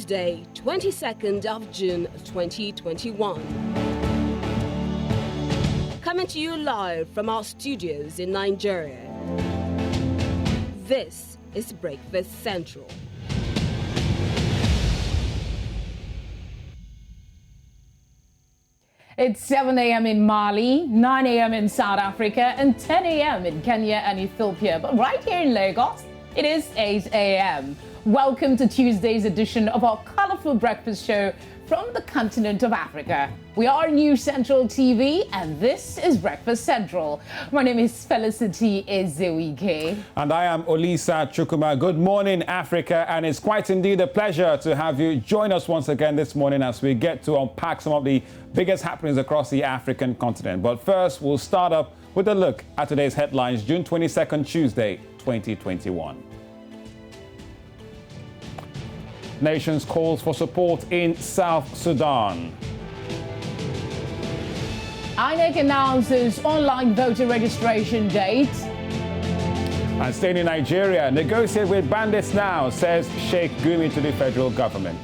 Tuesday, 22nd of June 2021. Coming to you live from our studios in Nigeria. This is Breakfast Central. It's 7 a.m. in Mali, 9 a.m. in South Africa, and 10 a.m. in Kenya and Ethiopia. But right here in Lagos, it is 8 a.m. Welcome to Tuesday's edition of our colorful breakfast show from the continent of Africa. We are News Central TV, and this is Breakfast Central. My name is Felicity Ezewike. And I am Olisa Chukuma. Good morning, Africa, and it's quite indeed a pleasure to have you join us once again this morning as we get to unpack some of the biggest happenings across the African continent. But first, we'll start up with a look at today's headlines, June 22nd, Tuesday, 2021. Nations calls for support in South Sudan. INEC announces online voter registration date. And staying in Nigeria, negotiate with bandits now, says Sheikh Gumi to the federal government.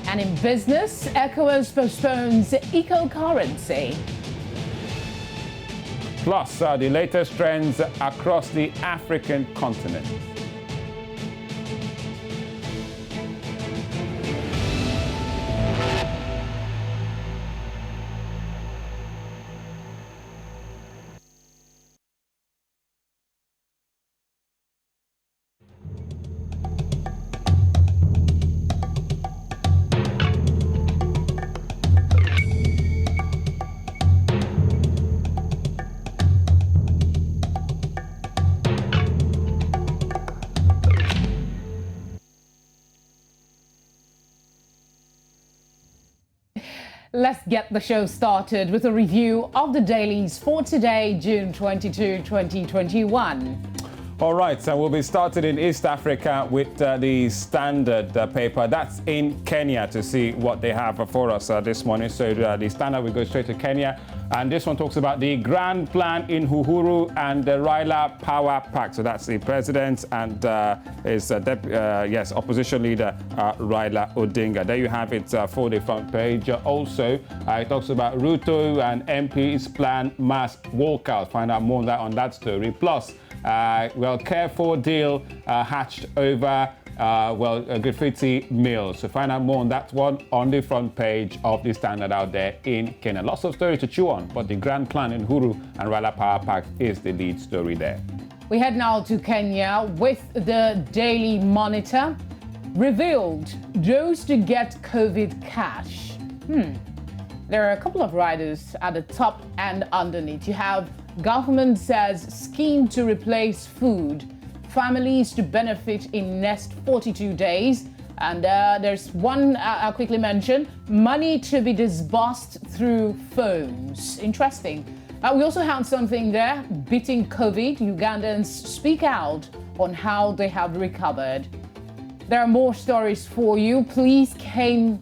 And in business, ECOWAS postpones eco-currency. Plus, the latest trends across the African continent. Let's get the show started with a review of the dailies for today, June 22, 2021. All right, so we'll be started in East Africa with the Standard paper. That's in Kenya to see what they have for us this morning. So the Standard, we go straight to Kenya. And this one talks about the grand plan in Uhuru and the Raila Power Pact. So that's the president and his opposition leader, Raila Odinga. There you have it for the front page. Also, it talks about Ruto and MP's plan mass walkout. Find out more on that story. Plus, careful deal hatched over a graffiti mill. So find out more on that one on the front page of the Standard out there in Kenya. Lots of stories to chew on, but the grand plan in Uhuru and Raila Power Pact is the lead story there. We head now to Kenya with the Daily Monitor. Revealed those to get COVID cash. There are a couple of riders at the top and underneath. You have government says scheme to replace food. Families to benefit in next 42 days. And there's one I'll quickly mention, money to be disbursed through phones. Interesting. We also have something there, beating COVID. Ugandans speak out on how they have recovered. There are more stories for you. Please cane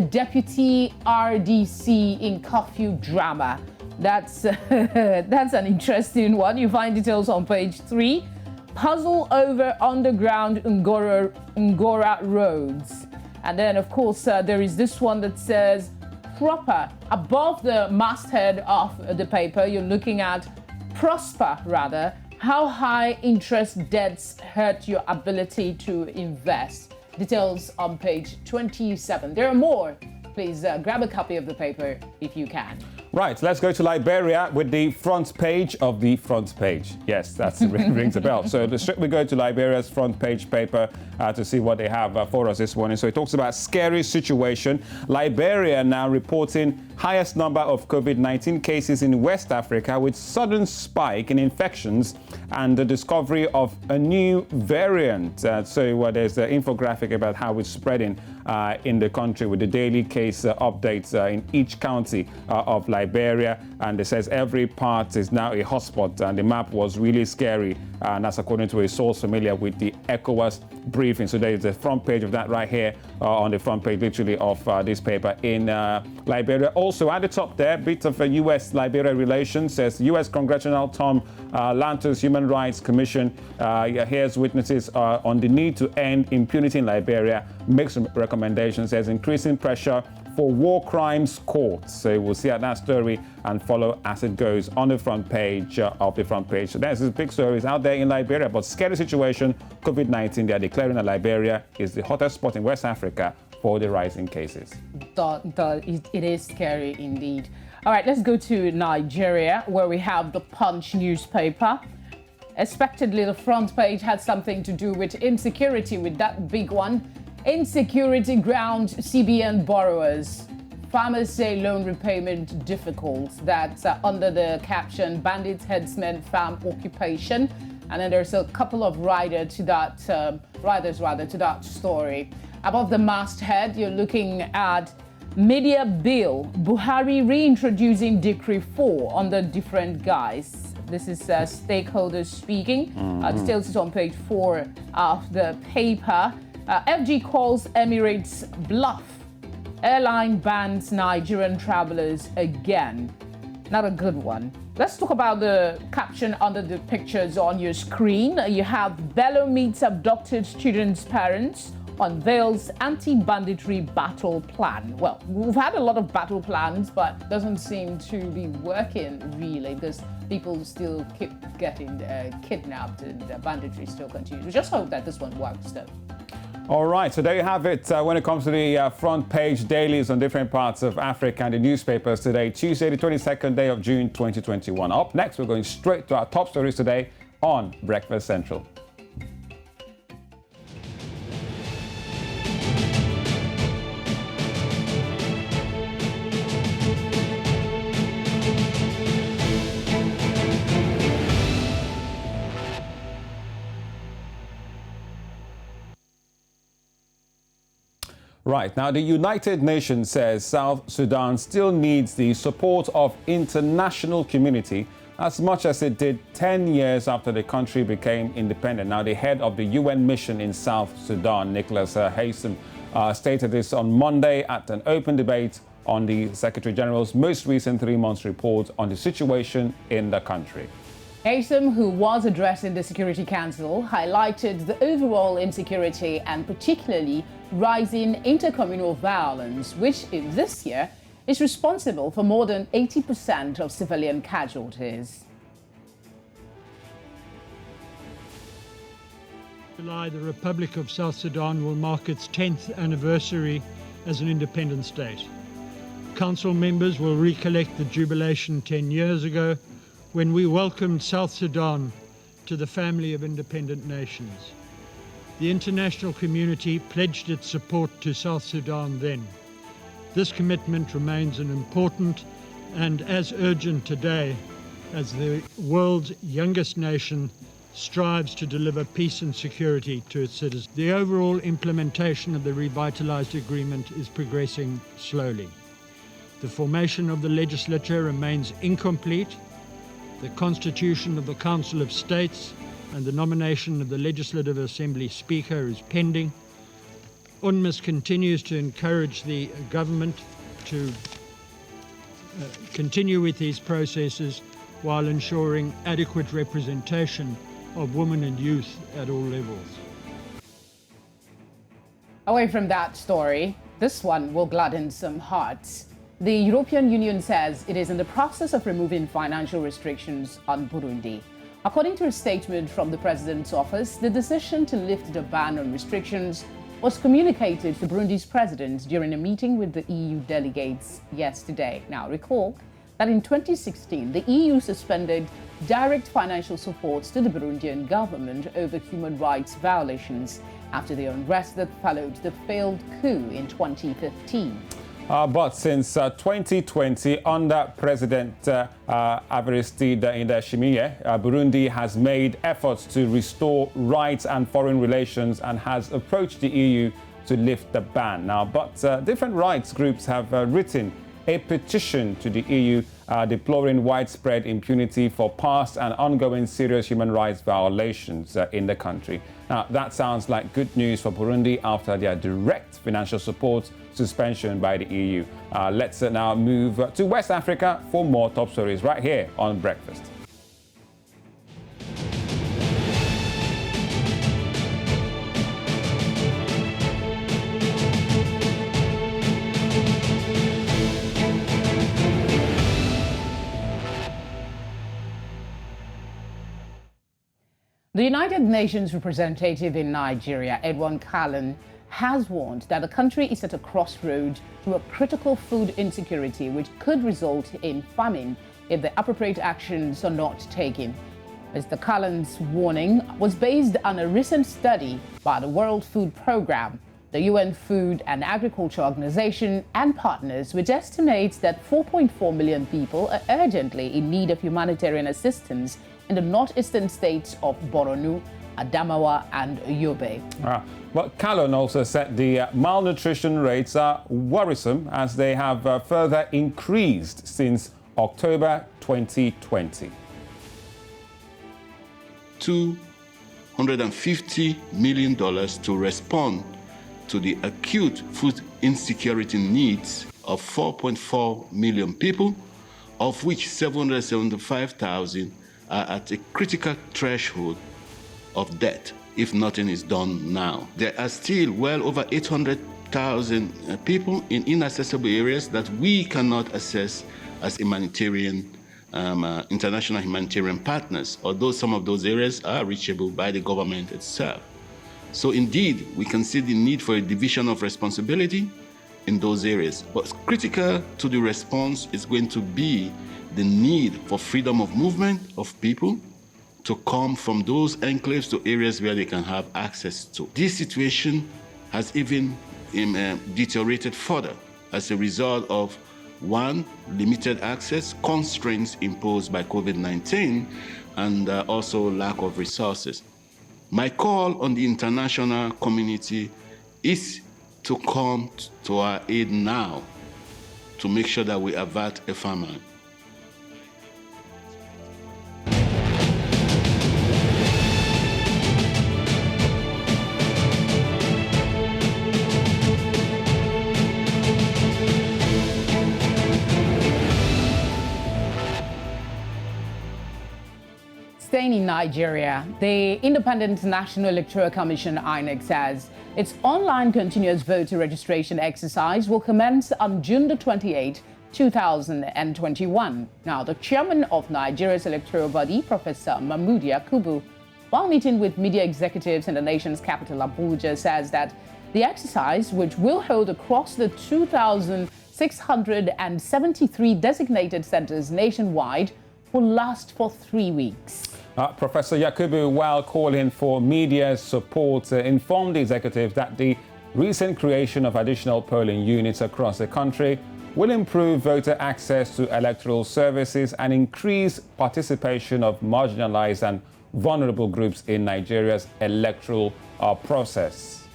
deputy RDC in curfew drama. That's an interesting one. You find details on page 3. Puzzle over underground Ngora roads. And then, of course, there is this one that says proper. Above the masthead of the paper, you're looking at prosper, rather. How high interest debts hurt your ability to invest. Details on page 27. There are more. Please grab a copy of the paper if you can. Right, let's go to Liberia with the front page of the front page. Yes, that rings a bell. So we go to Liberia's front page paper to see what they have for us this morning. So it talks about scary situation. Liberia now reporting highest number of COVID-19 cases in West Africa with sudden spike in infections and the discovery of a new variant. There's an infographic about how it's spreading in the country with the daily case updates in each county of Liberia. And it says every part is now a hotspot, and the map was really scary and that's according to a source familiar with the ECOWAS briefing. So there is the front page of that right here on the front page, literally, of this paper in Liberia. Also at the top there, bit of U.S.-Liberia relations, says U.S. Congressional Tom Lantos Human Rights Commission hears witnesses on the need to end impunity in Liberia, makes recommendations, says increasing pressure for war crimes courts. So we'll see how that story and follow as it goes on the front page of the front page. So there's this big stories out there in Liberia, but scary situation, COVID-19. They are declaring that Liberia is the hottest spot in West Africa for the rising cases. It is scary indeed. All right, let's go to Nigeria, where we have the Punch newspaper. Expectedly, the front page had something to do with insecurity, with that big one. Insecurity ground CBN borrowers. Farmers say loan repayment difficult. That's under the caption, Bandits Headsmen Farm Occupation. And then there's a couple of riders to that story. Above the masthead, you're looking at Media Bill, Buhari reintroducing Decree 4 under different guise. This is stakeholders speaking. Details is on page 4 of the paper. FG calls Emirates bluff. Airline bans Nigerian travelers again. Not a good one. Let's talk about the caption under the pictures on your screen. You have Bello meets abducted students' parents, unveils anti-banditry battle plan. Well, we've had a lot of battle plans, but doesn't seem to be working really, because people still keep getting kidnapped and banditry still continues. We just hope that this one works though. All right, so there you have it when it comes to the front page dailies on different parts of Africa and the newspapers today, Tuesday, the 22nd day of June 2021. Up next, we're going straight to our top stories today on Breakfast Central. Right, now the United Nations says South Sudan still needs the support of international community as much as it did 10 years after the country became independent. Now the head of the UN mission in South Sudan, Nicholas Haysom, stated this on Monday at an open debate on the Secretary General's most recent 3-month report on the situation in the country. Haysom, who was addressing the Security Council, highlighted the overall insecurity and particularly rising intercommunal violence, which in this year is responsible for more than 80% of civilian casualties. In July, the Republic of South Sudan will mark its 10th anniversary as an independent state. Council members will recollect the jubilation 10 years ago when we welcomed South Sudan to the family of independent nations. The international community pledged its support to South Sudan then. This commitment remains an important and as urgent today as the world's youngest nation strives to deliver peace and security to its citizens. The overall implementation of the revitalized agreement is progressing slowly. The formation of the legislature remains incomplete. The constitution of the Council of States and the nomination of the Legislative Assembly Speaker is pending. UNMISS continues to encourage the government to continue with these processes while ensuring adequate representation of women and youth at all levels. Away from that story, this one will gladden some hearts. The European Union says it is in the process of removing financial restrictions on Burundi. According to a statement from the President's office, the decision to lift the ban on restrictions was communicated to Burundi's president during a meeting with the EU delegates yesterday. Now, recall that in 2016, the EU suspended direct financial support to the Burundian government over human rights violations after the unrest that followed the failed coup in 2015. But since 2020, under President Aristide Ndayishimiye, Burundi has made efforts to restore rights and foreign relations and has approached the EU to lift the ban. Now, but different rights groups have written a petition to the EU deploring widespread impunity for past and ongoing serious human rights violations in the country. Now, that sounds like good news for Burundi after their direct financial support suspension by the EU. Let's now move to West Africa for more top stories right here on Breakfast. The United Nations representative in Nigeria, Edwin Callan, has warned that the country is at a crossroad through a critical food insecurity which could result in famine if the appropriate actions are not taken. Mr. Callan's warning was based on a recent study by the World Food Programme, the UN Food and Agriculture Organization, and partners, which estimates that 4.4 million people are urgently in need of humanitarian assistance in the northeastern states of Borno, Adamawa, and Yobe. But Callan also said the malnutrition rates are worrisome as they have further increased since October 2020. $250 million to respond to the acute food insecurity needs of 4.4 million people, of which 775,000 are at a critical threshold of death if nothing is done now. There are still well over 800,000 people in inaccessible areas that we cannot access as humanitarian, international humanitarian partners, although some of those areas are reachable by the government itself. So indeed, we can see the need for a division of responsibility in those areas. But critical to the response is going to be the need for freedom of movement of people to come from those enclaves to areas where they can have access to. This situation has even deteriorated further as a result of, one, limited access, constraints imposed by COVID-19, and also lack of resources. My call on the international community is to come to our aid now to make sure that we avert a famine. Staying in Nigeria, the Independent National Electoral Commission, INEC, says its online continuous voter registration exercise will commence on June the 28th, 2021. Now, the chairman of Nigeria's electoral body, Professor Mahmood Yakubu, while meeting with media executives in the nation's capital, Abuja, says that the exercise, which will hold across the 2,673 designated centers nationwide, will last for 3 weeks. Professor Yakubu, while calling for media support, informed the executive that the recent creation of additional polling units across the country will improve voter access to electoral services and increase participation of marginalized and vulnerable groups in Nigeria's electoral process.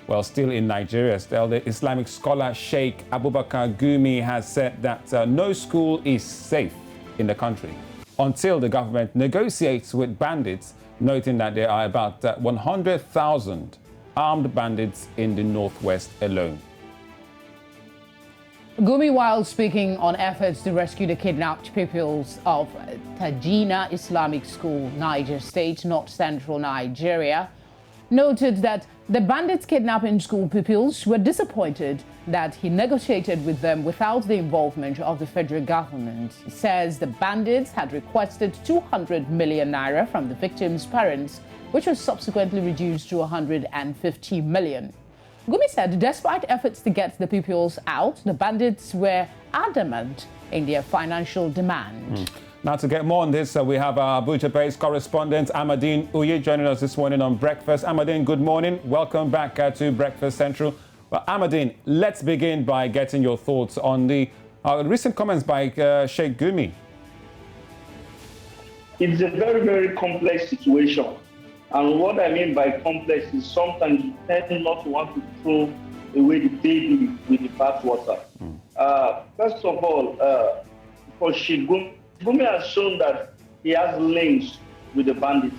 Well, still in Nigeria, the Islamic scholar Sheikh Abubakar Gumi has said that no school is safe in the country until the government negotiates with bandits, noting that there are about 100,000 armed bandits in the northwest alone. Gumi, while speaking on efforts to rescue the kidnapped pupils of Tajina Islamic School, Niger State, North Central Nigeria, noted that the bandits kidnapping school pupils were disappointed that he negotiated with them without the involvement of the federal government. He says the bandits had requested 200 million naira from the victims' parents, which was subsequently reduced to 150 million. Gumi said despite efforts to get the pupils out, the bandits were adamant in their financial demand. Now, to get more on this, we have our Abuja-based correspondent, Ahmedineji, joining us this morning on Breakfast. Ahmedine, good morning. Welcome back to Breakfast Central. Well, Ahmedine, let's begin by getting your thoughts on the recent comments by Sheikh Gumi. It's a very, very complex situation. And what I mean by complex is sometimes you tend not to want to throw away the baby with the bathwater. First of all, for Shigumi has shown that he has links with the bandits.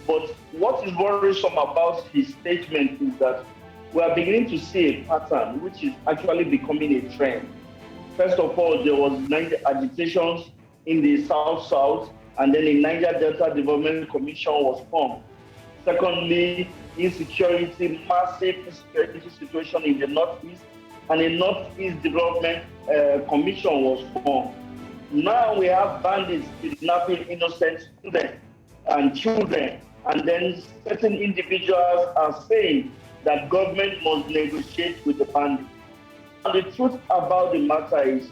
But what is worrisome about his statement is that we are beginning to see a pattern which is actually becoming a trend. First of all, there was agitations in the South, and then the Niger Delta Development Commission was formed. Secondly, insecurity, massive insecurity situation in the Northeast, and a Northeast Development Commission was formed. Now we have bandits kidnapping innocent students and children, and then certain individuals are saying that government must negotiate with the bandits. And the truth about the matter is,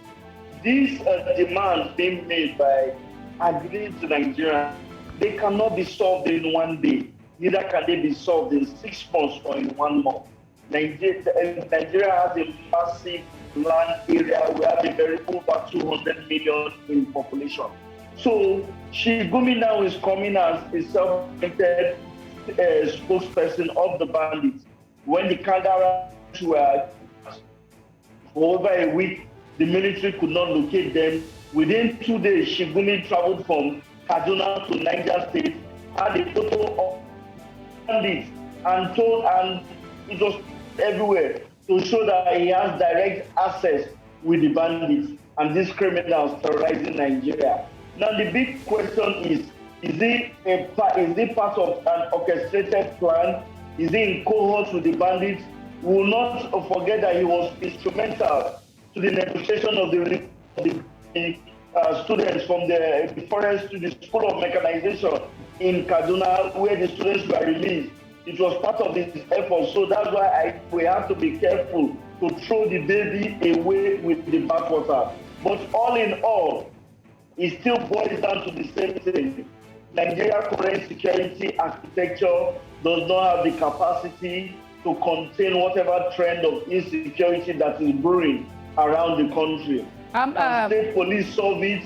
these demands being made by agreeing to Nigeria, they cannot be solved in one day. Neither can they be solved in 6 months or in 1 month. Nigeria has a massive land area. We have a very over 200 million in population. So Shigumi now is coming as a self-appointed spokesperson of the bandits. When the kangaroos were for over a week, the military could not locate them. Within 2 days, Shigumi traveled from Kaduna to Niger State, had a photo of bandits, and it was everywhere to show that he has direct access with the bandits and these criminals terrorizing Nigeria. Now the big question is it part of an orchestrated plan? Is he in cohorts with the bandits? We will not forget that he was instrumental to the negotiation of the students from the forest to the School of Mechanization in Kaduna, where the students were released. It was part of this effort, so that's why we have to be careful to throw the baby away with the bathwater. But all in all, it still boils down to the same thing. Nigeria's current security architecture does not have the capacity to contain whatever trend of insecurity that is brewing around the country. State police solve it,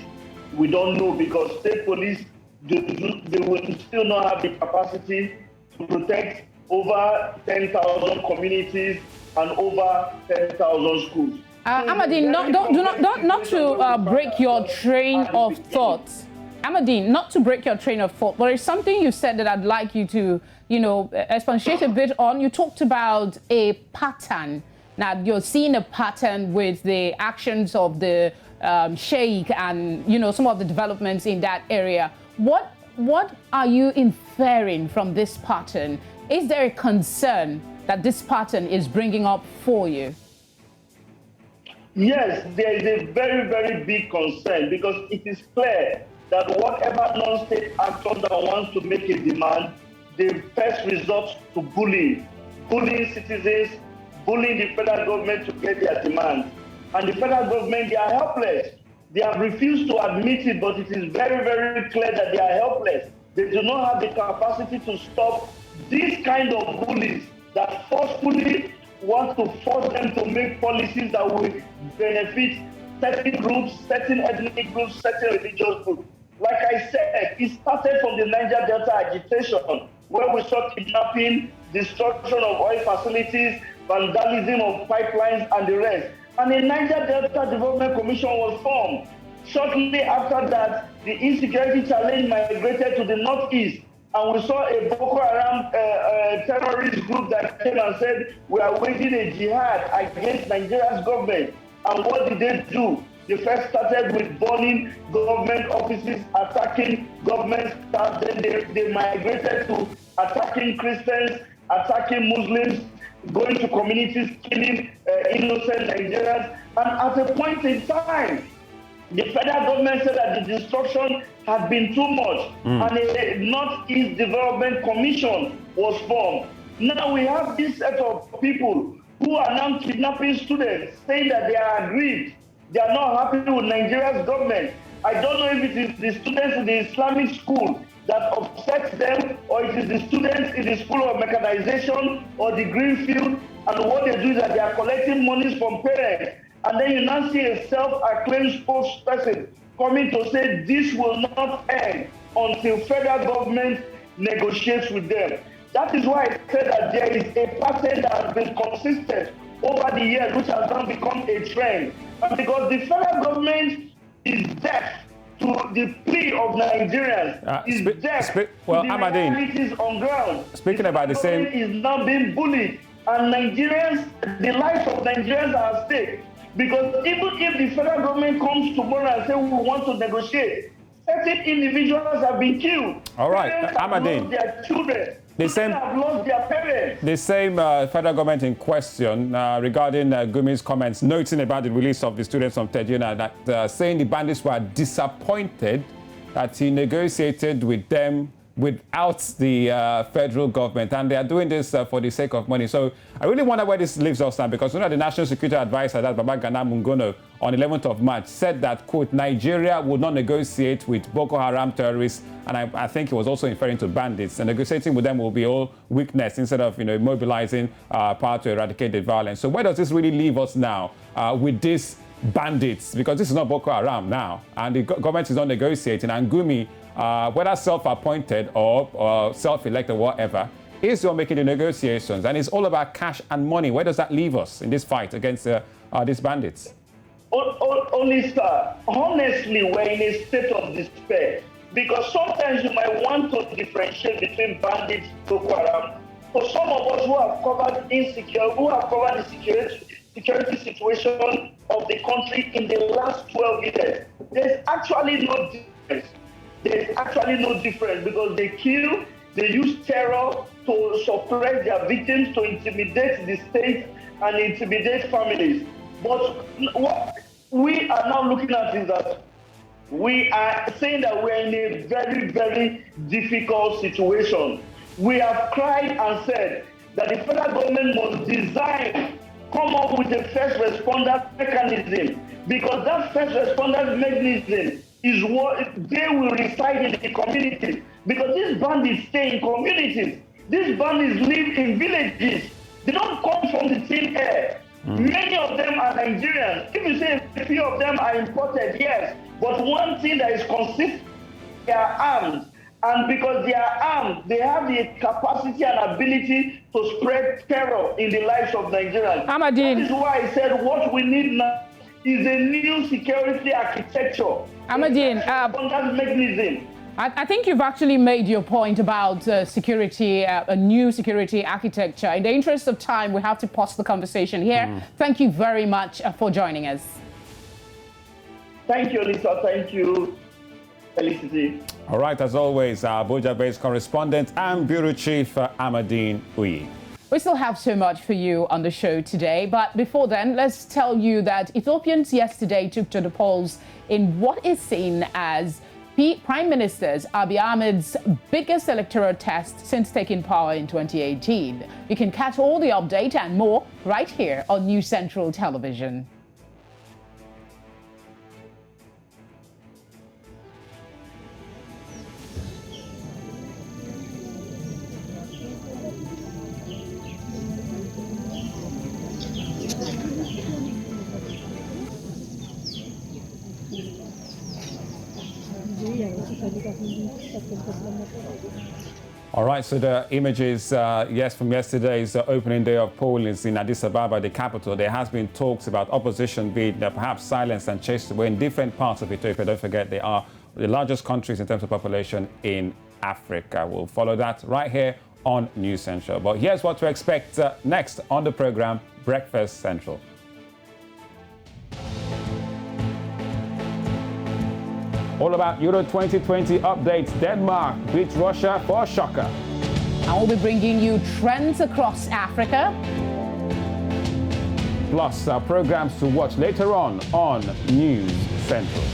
we don't know, because state police, they will still not have the capacity to protect over 10,000 communities and over 10,000 schools. Ahmedine, not to break your train of thought. Ahmedine, not to break your train of thought, but there's something you said that I'd like you to, expatiate a bit on. You talked about a pattern. Now, you're seeing a pattern with the actions of the sheikh and, some of the developments in that area. What are you inferring from this pattern? Is there a concern that this pattern is bringing up for you? Yes, there is a very, very big concern, because it is clear that whatever non-state actor that wants to make a demand, they first resort to bullying citizens, bullying the federal government to get their demands. And the federal government, they are helpless. They have refused to admit it, but it is very, very clear that they are helpless. They do not have the capacity to stop these kind of bullies that forcefully want to force them to make policies that will benefit certain groups, certain ethnic groups, certain religious groups. Like I said, it started from the Niger Delta agitation, where we saw kidnapping, destruction of oil facilities, vandalism of pipelines, and the rest. And the Niger Delta Development Commission was formed. Shortly after that, the insecurity challenge migrated to the Northeast, and we saw a Boko Haram terrorist group that came and said, we are waging a jihad against Nigeria's government. And what did they do? They first started with burning government offices, attacking government staff, then they migrated to attacking Christians, attacking Muslims, going to communities, killing innocent Nigerians. And at a point in time, the federal government said that the destruction had been too much, and a Northeast Development Commission was formed. Now we have this set of people who are now kidnapping students, saying that they are aggrieved. They are not happy with Nigeria's government. I don't know if it is the students in the Islamic school that upsets them, or it is the students in the School of Mechanization or the Greenfield, and what they do is that they are collecting monies from parents. And then you now see a self-acclaimed spokesperson coming to say this will not end until federal government negotiates with them. That is why I said that there is a pattern that has been consistent over the years, which has now become a trend. And because the federal government is deaf to the plea of Nigerians, is deaf to the realities on ground. Speaking about the same, is now being bullied, and Nigerians, the lives of Nigerians are at stake. Because even if the federal government comes tomorrow and say we want to negotiate, certain individuals have been killed. All right, Ahmedine, their children. Have lost their parents. The same federal government in question regarding Gumi's comments, noting about the release of the students from Tejuna, that saying the bandits were disappointed that he negotiated with them without the federal government, and they are doing this for the sake of money. So I really wonder where this leaves us now, because the National Security Advisor, that Babagana Mungono, on 11th of March, said that, quote, Nigeria would not negotiate with Boko Haram terrorists, and I think he was also referring to bandits, and negotiating with them will be all weakness instead of, mobilizing power to eradicate the violence. So where does this really leave us now with these bandits? Because this is not Boko Haram now, and the government is not negotiating, and Gumi, whether self-appointed or self-elected, whatever, is still making the negotiations, and it's all about cash and money. Where does that leave us in this fight against these bandits? Olisa, honestly, we're in a state of despair, because sometimes you might want to differentiate between bandits and Boko Haram. For some of us who have covered the security situation of the country in the last 12 years, there's actually no difference. There's actually no difference, because they kill, they use terror to suppress their victims, to intimidate the state and intimidate families. But what we are now looking at is that we are saying that we're in a very, very difficult situation. We have cried and said that the federal government must come up with a first responder mechanism, because that first responder mechanism is what they will reside in the communities, because these bandits stay in communities. These bandits live in villages. They don't come from the thin air. Many of them are Nigerians. If you say a few of them are imported, yes, but one thing that is consistent, they are armed. And because they are armed, they have the capacity and ability to spread terror in the lives of Nigerians. Ahmedine. That is why I said what we need now is a new security architecture. Ahmedine, mechanism. I think you've actually made your point about security, a new security architecture. In the interest of time, we have to pause the conversation here. Thank you very much for joining us. Thank you, Olisa. Thank you, Felicity. All right, as always, our Abuja-based correspondent and Bureau Chief Ahmedineji. We still have so much for you on the show today, but before then, let's tell you that Ethiopians yesterday took to the polls in what is seen as Prime Minister Abiy Ahmed's biggest electoral test since taking power in 2018. You can catch all the update and more right here on News Central Television. All right, so the images, yes, from yesterday's opening day of polls in Addis Ababa, the capital. There has been talks about opposition being perhaps silenced and chased away in different parts of Ethiopia. Don't forget, they are the largest countries in terms of population in Africa. We'll follow that right here on News Central. But here's what to expect next on the program, Breakfast Central. All about Euro 2020 updates. Denmark beats Russia for a shocker. I will be bringing you trends across Africa. Plus, programs to watch later on News Central.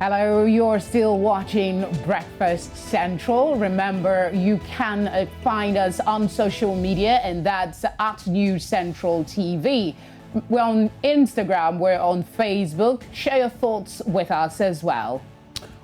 Hello, you're still watching Breakfast Central. Remember, you can find us on social media, and that's at News Central TV. We're on Instagram, we're on Facebook. Share your thoughts with us as well.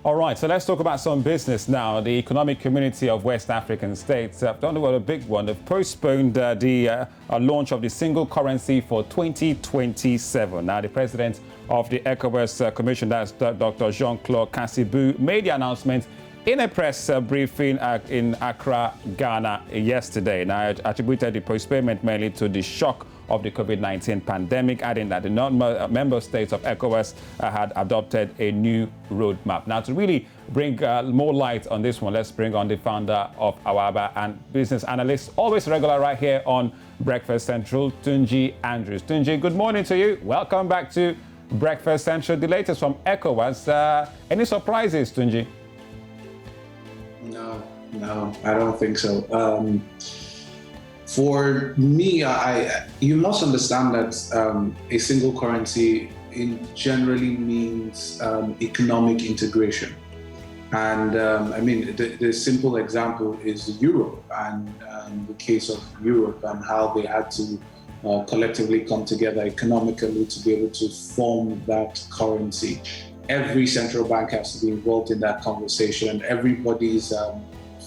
All right, so let's talk about some business now. The Economic Community of West African States, don't know what a big one, they've postponed the launch of the single currency for 2027. Now, the president of the ECOWAS Commission, that's Dr. Jean-Claude Cassibou, made the announcement in a press briefing in Accra, Ghana yesterday. Now, it attributed the postponement mainly to the shock of the COVID-19 pandemic, adding that the non-member states of ECOWAS had adopted a new roadmap. Now, to really bring more light on this one, let's bring on the founder of Awaba and business analyst, always regular right here on Breakfast Central, Tunji Andrews. Tunji, good morning to you. Welcome back to Breakfast Central. The latest from ECOWAS. Any surprises, Tunji? No, I don't think so. For me, you must understand that a single currency generally means economic integration. And I mean, the simple example is Europe and the case of Europe and how they had to collectively come together economically to be able to form that currency. Every central bank has to be involved in that conversation. Everybody's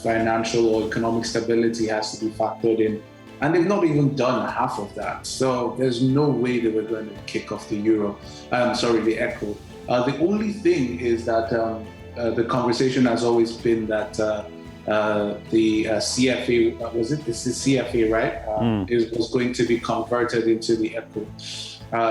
financial or economic stability has to be factored in. And they've not even done half of that. So there's no way they were going to kick off the the ECO. The only thing is that the conversation has always been that the CFA, it's the CFA, right? It was going to be converted into the ECO.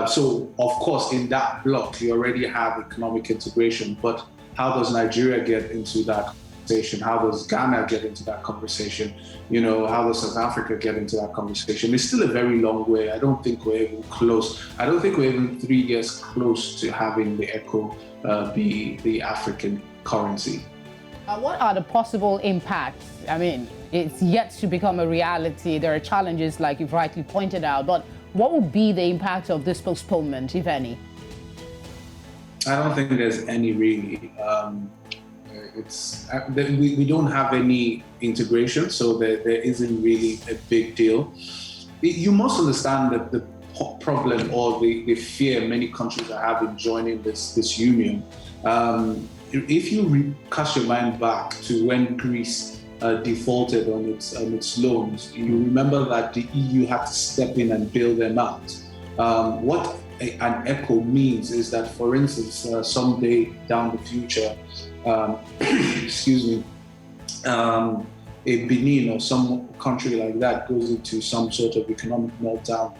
So of course, in that block, you already have economic integration, but how does Nigeria get into that conversation? How does Ghana get into that conversation? You know, how does South Africa get into that conversation? It's still a very long way. I don't think we're even close. I don't think we're even 3 years close to having the ECO be the African currency. What are the possible impacts? I mean, it's yet to become a reality. There are challenges, like you've rightly pointed out, but what would be the impact of this postponement, if any? I don't think there's any really. We don't have any integration, so there isn't really a big deal. You must understand that the problem or the fear many countries are having joining this union. If you cast your mind back to when Greece defaulted on its loans, you remember that the EU had to step in and bail them out. What an ECO means is that, for instance, someday down the future, a Benin or some country like that goes into some sort of economic meltdown,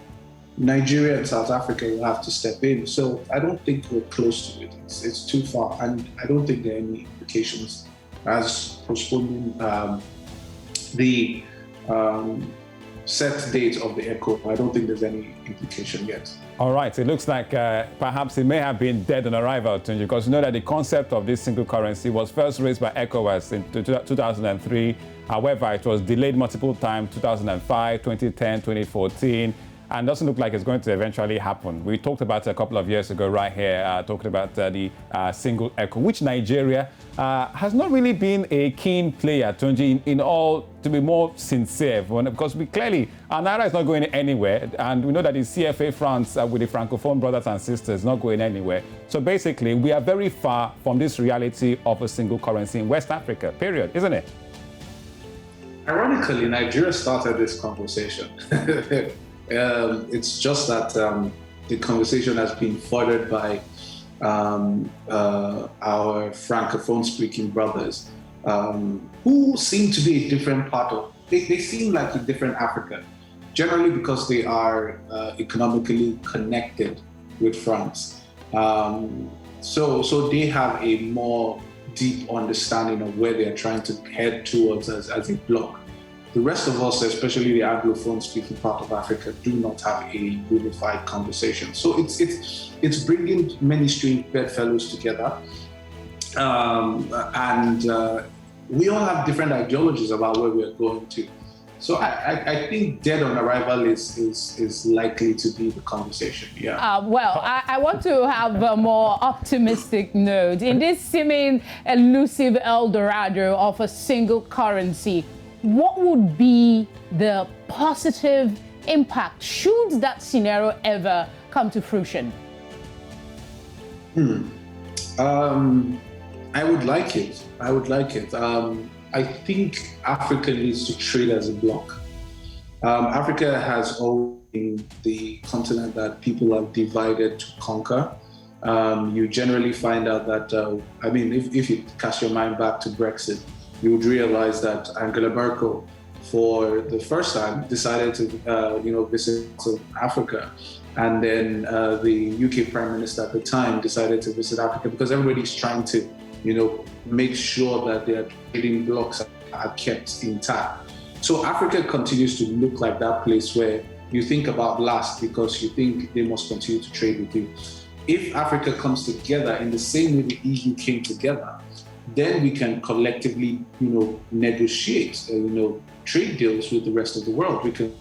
Nigeria and South Africa will have to step in. So I don't think we're close to it. It's too far, and I don't think there are any implications as postponing the set date of the ECO. I don't think there's any implication yet. All right, it looks like perhaps it may have been dead on arrival, Tunji, because you know that the concept of this single currency was first raised by ECOWAS in 2003. However, it was delayed multiple times, 2005, 2010, 2014, and doesn't look like it's going to eventually happen. We talked about it a couple of years ago right here, talking about the single ECO, which Nigeria has not really been a keen player, Tunji, in all, to be more sincere, because we clearly, our Naira is not going anywhere, and we know that the CFA France with the Francophone brothers and sisters is not going anywhere. So basically, we are very far from this reality of a single currency in West Africa, period, isn't it? Ironically, Nigeria started this conversation. It's just that the conversation has been furthered by our Francophone-speaking brothers, who seem to be a different part of. They seem like a different Africa, generally because they are economically connected with France. So they have a more deep understanding of where they are trying to head towards as a bloc. The rest of us, especially the Anglophone-speaking part of Africa, do not have a unified conversation. So it's bringing many strange bedfellows together, and we all have different ideologies about where we are going to. So I think dead on arrival is likely to be the conversation. Yeah. Well, I want to have a more optimistic note. In this seeming elusive El Dorado of a single currency, what would be the positive impact should that scenario ever come to fruition? I would like it. I think Africa needs to trade as a bloc. Africa has always been the continent that people have divided to conquer. You generally find out that, if you cast your mind back to Brexit, you would realize that Angela Merkel, for the first time, decided to visit Africa. And then the UK Prime Minister at the time decided to visit Africa because everybody's trying to make sure that their trading blocks are kept intact. So Africa continues to look like that place where you think about last because you think they must continue to trade with you. If Africa comes together in the same way the EU came together, then we can collectively, negotiate, trade deals with the rest of the world. We can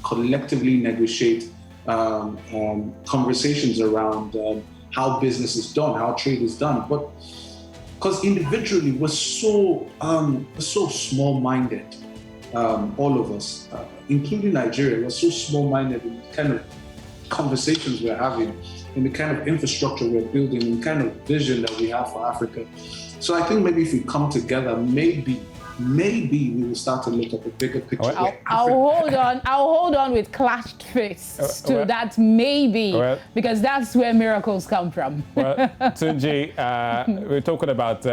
collectively negotiate conversations around how business is done, how trade is done. But because individually we're so small-minded, all of us, including Nigeria, we're so small-minded in the kind of conversations we're having, in the kind of infrastructure we're building, in the kind of vision that we have for Africa. So I think maybe if we come together, maybe we will start to look at the bigger picture. I'll hold on with clashed fists to that maybe, because that's where miracles come from. Well, Tunji, we're talking about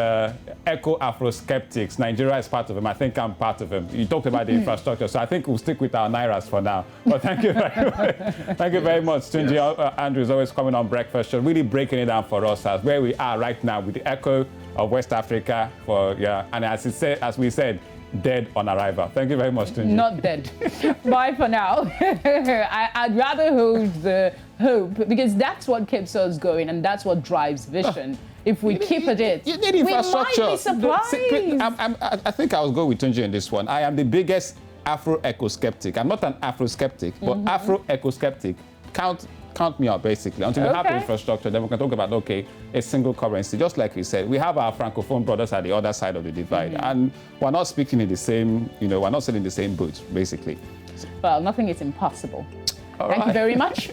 eco-Afro-skeptics. Nigeria is part of them. I think I'm part of them. You talked about the infrastructure, so I think we'll stick with our Nairas for now. But thank you very much. Thank you very much, Tunji. Yes. Andrew is always coming on Breakfast Show, really breaking it down for us as where we are right now with the echo of West Africa, and as we said, dead on arrival. Thank you very much, Tunji. Not dead. Bye for now. I'd rather hold the hope because that's what keeps us going and that's what drives vision. If we keep at it, you need infrastructure. We might be surprised. I think I'll go with Tunji in this one. I am the biggest Afro-eco-skeptic. I'm not an Afro-skeptic, but Afro-eco-skeptic. Count me out, basically. Until we have the infrastructure, then we can talk about, a single currency. Just like we said, we have our Francophone brothers at the other side of the divide. And we're not speaking in the same, we're not sitting in the same boat, basically. Well, nothing is impossible. Thank you very much.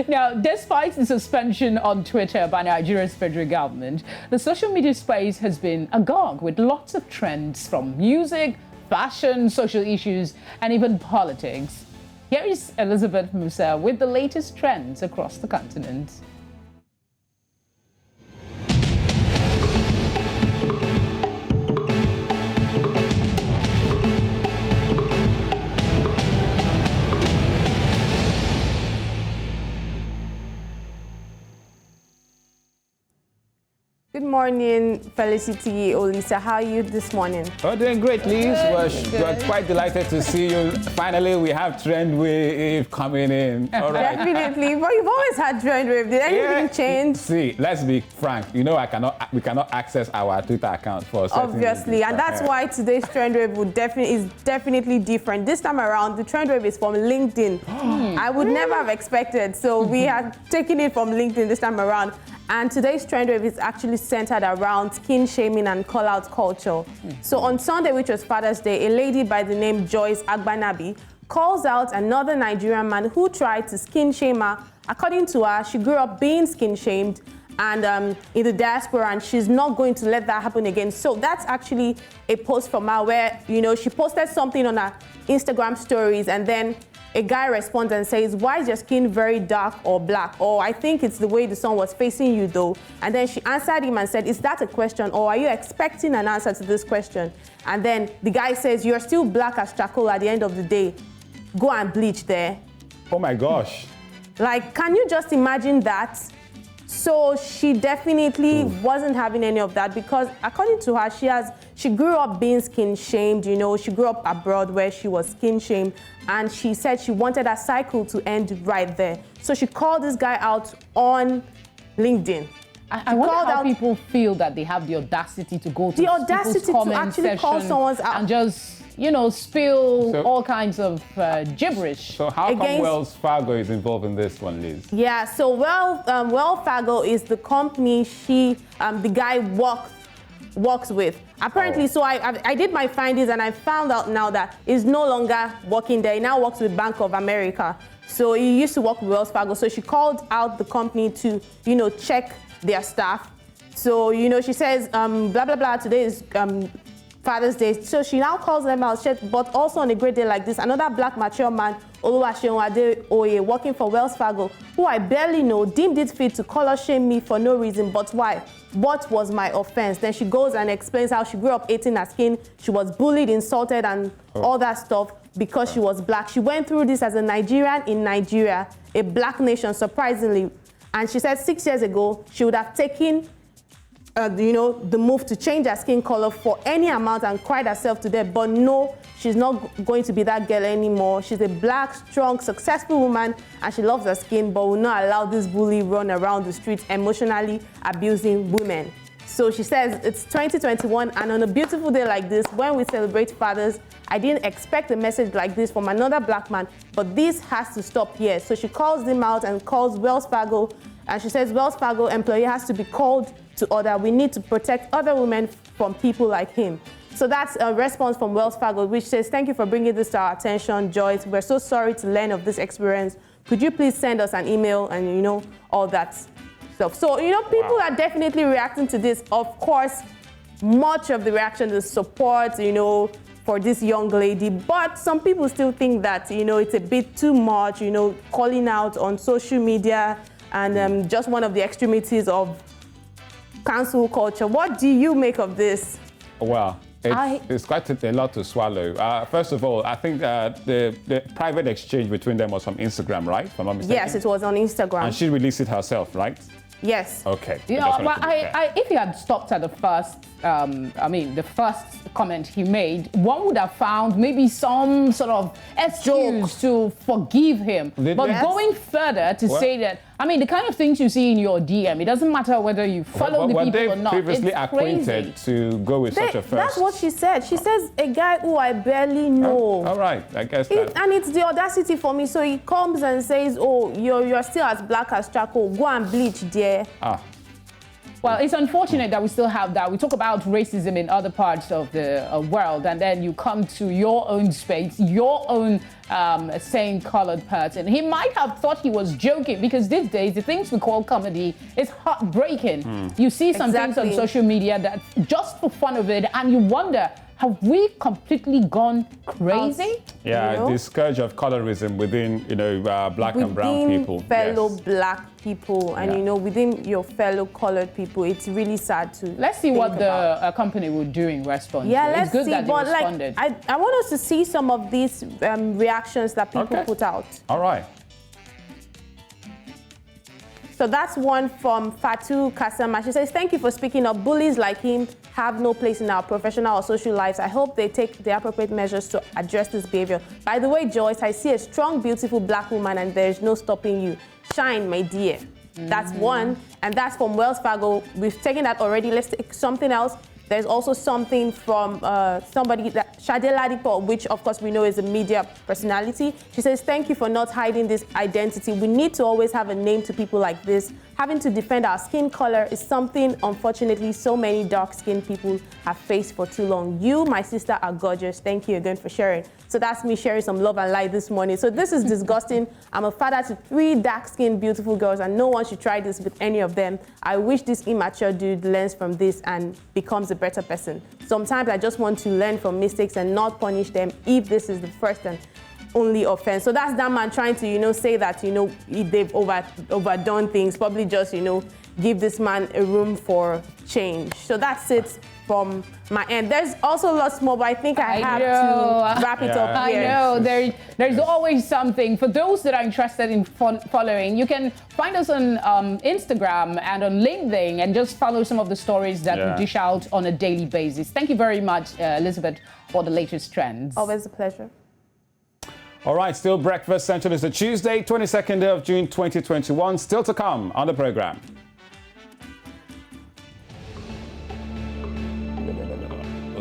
Now, despite the suspension on Twitter by Nigeria's federal government, the social media space has been agog with lots of trends from music, fashion, social issues, and even politics. Here is Elizabeth Musa with the latest trends across the continent. Good morning, Felicity, Olisa. How are you this morning? Oh, doing great, Liz. We're quite delighted to see you. Finally, we have Trend Wave coming in. All right. Definitely. But you've always had Trend Wave. Did anything change? See, let's be frank. We cannot access our Twitter account for obviously, and that's why today's Trend Wave is definitely different. This time around, the Trend Wave is from LinkedIn. I would never have expected. So we are taking it from LinkedIn this time around. And today's Trend Wave is actually centered around skin shaming and call-out culture. So on Sunday, which was Father's Day, a lady by the name Joyce Agbanabi calls out another Nigerian man who tried to skin shame her. According to her, she grew up being skin shamed and in the diaspora, and she's not going to let that happen again. So that's actually a post from her where, she posted something on her Instagram stories, and then a guy responds and says, "Why is your skin very dark or black?" Or, "I think it's the way the sun was facing you though." And then she answered him and said, "Is that a question, or are you expecting an answer to this question?" And then the guy says, "You're still black as charcoal at the end of the day. Go and bleach there." Oh my gosh. Like, can you just imagine that? So she definitely wasn't having any of that because, according to her, she grew up being skin shamed. She grew up abroad where she was skin shamed, and she said she wanted that cycle to end right there. So she called this guy out on LinkedIn. I wonder how people feel that they have the audacity to go to the audacity to actually call someone's out and just spill all kinds of gibberish. So how come Wells Fargo is involved in this one, Liz? Yeah, so Wells Fargo is the company the guy works with. Apparently, so I did my findings and I found out now that he's no longer working there. He now works with Bank of America. So he used to work with Wells Fargo. So she called out the company to, check their staff. So, she says, blah, blah, blah, today is Father's Day. So she now calls them out, but also on a great day like this, another black mature man, Oluwaseun Oye, working for Wells Fargo, who I barely know, deemed it fit to color shame me for no reason. But why? What was my offense? Then she goes and explains how she grew up hating her skin. She was bullied, insulted, and all that stuff because she was black. She went through this as a Nigerian in Nigeria, a black nation, surprisingly. And she said 6 years ago, she would have taken the move to change her skin color for any amount and cried herself to death. But no, she's not going to be that girl anymore. She's a black, strong, successful woman, and she loves her skin, but will not allow this bully run around the streets emotionally abusing women. So she says it's 2021, and on a beautiful day like this, when we celebrate fathers, I didn't expect a message like this from another black man, but this has to stop here. So she calls him out and calls Wells Fargo, and she says Wells Fargo employee has to be called to order. We need to protect other women from people like him. So that's a response from Wells Fargo, which says, thank you for bringing this to our attention, Joyce. We're so sorry to learn of this experience. Could you please send us an email and, all that stuff. So, people are definitely reacting to this. Of course, much of the reaction is support, for this young lady. But some people still think that, it's a bit too much, calling out on social media and just one of the extremities of cancel culture. What do you make of this? Well, it's quite a lot to swallow. First of all, I think the private exchange between them was on Instagram, right? If I'm not mistaken. Yes, it was on Instagram. And she released it herself, right? Yes. Okay. If he had stopped at the first, the first comment he made, one would have found maybe some sort of excuse to forgive him. Going further to say that, the kind of things you see in your DM, it doesn't matter whether you follow the people or not. Were they previously acquainted to go with such a first? That's what she said. She says, a guy who I barely know. All right, I guess And it's the audacity for me. So he comes and says, oh, you're still as black as charcoal. Go and bleach, dear. Well, it's unfortunate that we still have that. We talk about racism in other parts of the world, and then you come to your own space, your own same-colored person. He might have thought he was joking, because these days, the things we call comedy is heartbreaking. You see some things on social media that just for fun of it, and you wonder, have we completely gone crazy? Yeah, the scourge of colorism within, black and brown people. Fellow black people, and within your fellow colored people, it's really sad to. Let's see what the company will do in response. Yeah, it's good that they responded. I want us to see some of these reactions that people put out. All right. So that's one from Fatu Kasama. She says, thank you for speaking up. Bullies like him have no place in our professional or social lives. I hope they take the appropriate measures to address this behavior. By the way, Joyce, I see a strong, beautiful black woman and there's no stopping you. Shine, my dear. That's one. And that's from Wells Fargo. We've taken that already. Let's take something else. There's also something from somebody, Shade Ladipo, which of course we know is a media personality. She says, thank you for not hiding this identity. We need to always have a name to people like this. Having to defend our skin color is something, unfortunately, so many dark-skinned people have faced for too long. You, my sister, are gorgeous. Thank you again for sharing. So that's me sharing some love and light this morning. So this is disgusting. I'm a father to 3 dark-skinned, beautiful girls, and no one should try this with any of them. I wish this immature dude learns from this and becomes a better person. Sometimes I just want to learn from mistakes and not punish them if this is the first and only offense. So that's that man trying to, say that, they've overdone things, probably just, give this man a room for change. So that's it from my end. There's also lots more, but I think I have to wrap it up here. I know, there's always something. For those that are interested in following, you can find us on Instagram and on LinkedIn and just follow some of the stories that we dish out on a daily basis. Thank you very much, Elizabeth, for the latest trends. Always a pleasure. All right, still Breakfast Central. It's a Tuesday, 22nd of June, 2021. Still to come on the program.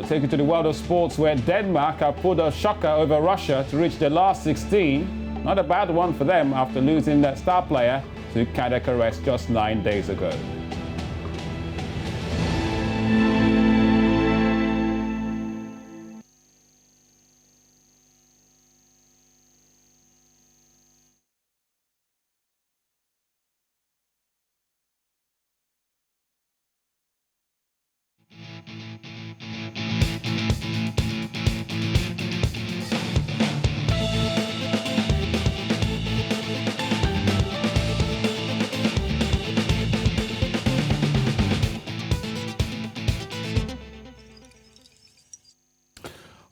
We'll take you to the world of sports where Denmark have pulled a shocker over Russia to reach the last 16. Not a bad one for them after losing their star player to cardiac arrest just 9 days ago.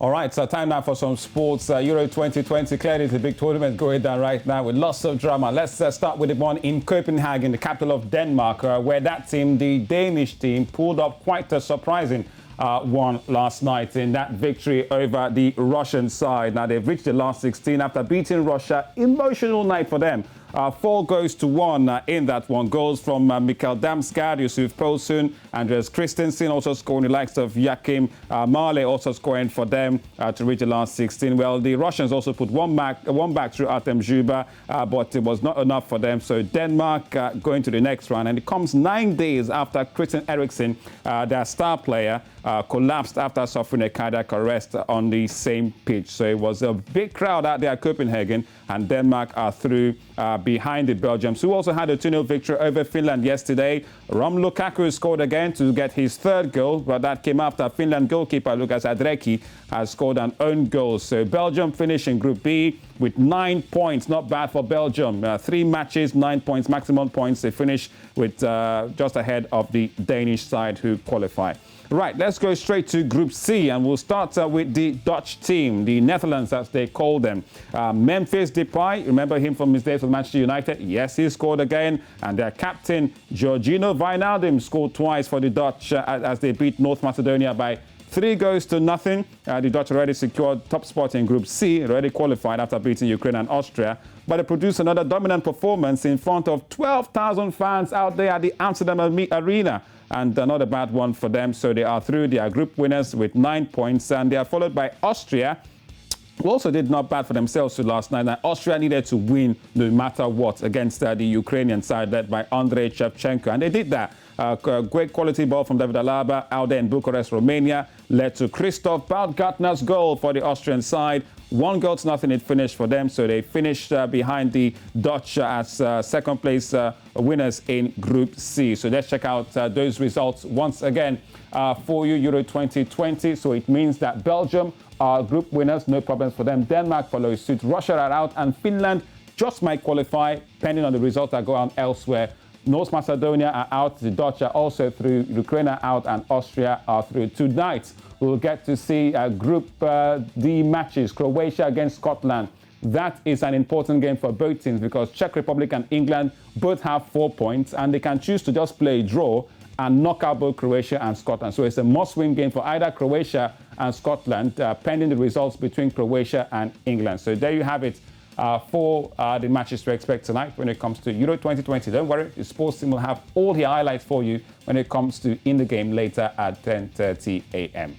All right, so time now for some sports. Euro 2020, clearly it's a big tournament going down right now with lots of drama. Let's start with the one in Copenhagen, the capital of Denmark, where that team, the Danish team, pulled up quite a surprising one last night in that victory over the Russian side. Now, they've reached the last 16 after beating Russia. Emotional night for them. 4-1 in that one. Goals from Mikael Damsgaard, Yusuf Poulsen, Andreas Christensen also scoring, the likes of Joachim Marley also scoring for them to reach the last 16. Well, the Russians also put one back through Artem Zhuba, but it was not enough for them. So Denmark going to the next round, and it comes 9 days after Christian Eriksen, their star player, collapsed after suffering a cardiac arrest on the same pitch. So it was a big crowd out there at Copenhagen, and Denmark are through behind the Belgians, who also had a 2-0 victory over Finland yesterday. Romelu Lukaku scored again to get his third goal, but that came after Finland goalkeeper Lukas Adreki has scored an own goal. So Belgium finished in Group B with 9 points. Not bad for Belgium. 3 matches, 9 points, maximum points. They finish with just ahead of the Danish side who qualify. Right, let's go straight to Group C, and we'll start with the Dutch team, the Netherlands as they call them. Memphis Depay, remember him from his days with Manchester United? Yes, he scored again. And their captain, Georgino Wijnaldum, scored twice for the Dutch as they beat North Macedonia by 3-0. The Dutch already secured top spot in Group C, already qualified after beating Ukraine and Austria. But they produced another dominant performance in front of 12,000 fans out there at the Amsterdam Arena. And not a bad one for them. So they are through. They are group winners with 9 points. And they are followed by Austria, who also did not bad for themselves last night. And Austria needed to win no matter what against the Ukrainian side led by Andrei Shevchenko. And they did that. Great quality ball from David Alaba out there in Bucharest, Romania, led to Christoph Baumgartner's goal for the Austrian side. 1-0 it finished for them, so they finished behind the Dutch as second place winners in Group C. So let's check out those results once again for you, Euro 2020. So it means that Belgium are group winners, no problems for them. Denmark follows suit, Russia are out, and Finland just might qualify, depending on the results that go on elsewhere. North Macedonia are out, the Dutch are also through, Ukraine are out, and Austria are through. Tonight, we'll get to see Group D matches, Croatia against Scotland. That is an important game for both teams because Czech Republic and England both have 4 points, and they can choose to just play a draw and knock out both Croatia and Scotland. So it's a must-win game for either Croatia and Scotland, pending the results between Croatia and England. So there you have it. For the matches to expect tonight when it comes to Euro 2020. Don't worry, the sports team will have all the highlights for you when it comes to In the Game later at 10:30 a.m.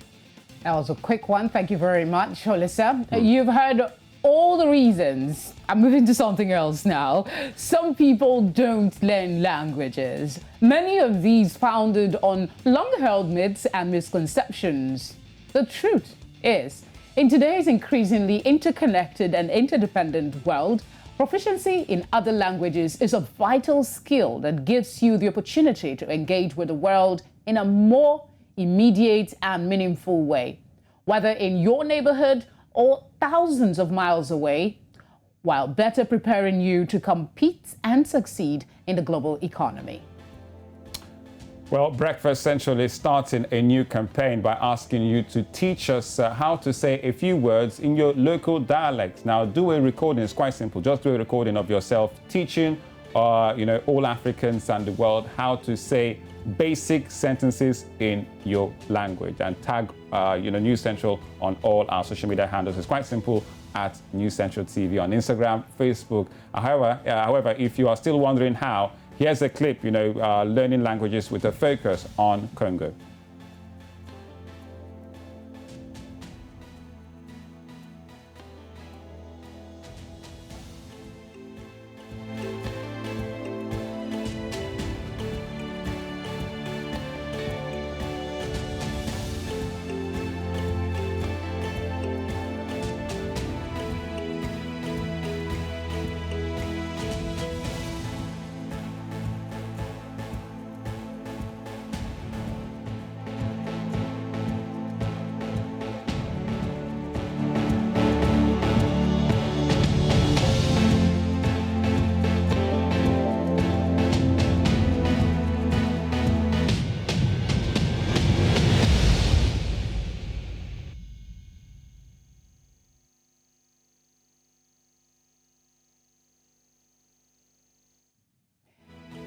That was a quick one. Thank you very much, Olisa. You've heard all the reasons. I'm moving to something else now. Some people don't learn languages. Many of these founded on long-held myths and misconceptions. The truth is, in today's increasingly interconnected and interdependent world, proficiency in other languages is a vital skill that gives you the opportunity to engage with the world in a more immediate and meaningful way, whether in your neighborhood or thousands of miles away, while better preparing you to compete and succeed in the global economy. Well, Breakfast Central is starting a new campaign by asking you to teach us how to say a few words in your local dialect. Now, do a recording. It's quite simple. Just do a recording of yourself teaching, all Africans and the world how to say basic sentences in your language, and tag, News Central on all our social media handles. It's quite simple at News Central TV on Instagram, Facebook. However, if you are still wondering how, here's a clip, learning languages with a focus on Congo.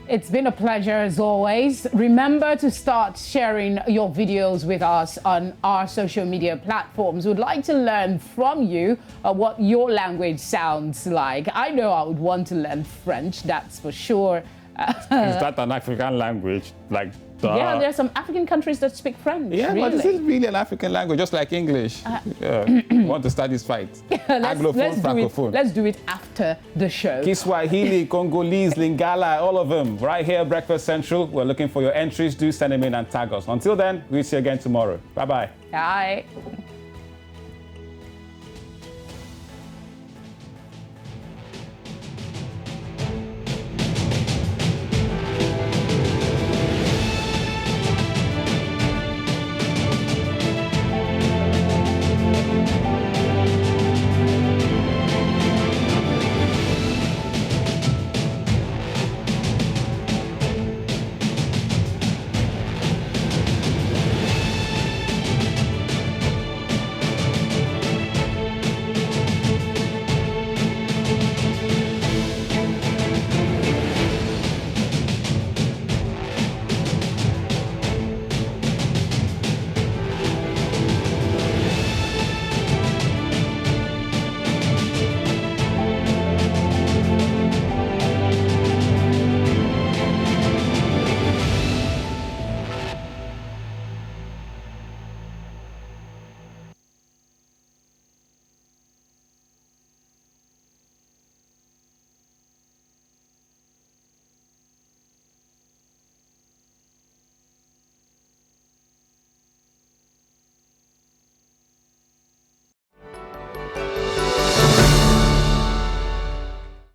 It's been a pleasure as always. Remember to start sharing your videos with us on our social media platforms. We'd like to learn from you what your language sounds like. I know I would want to learn French, that's for sure. Is that an African language? Like, yeah, there are some African countries that speak French. yeah, really. but this is really an African language, just like English. Want to start this fight? Anglophone, Francophone. Let's do it after the show. Kiswahili, Congolese, Lingala, all of them. Right here at Breakfast Central. We're looking for your entries. Do send them in and tag us. Until then, we'll see you again tomorrow. Bye-bye. Bye.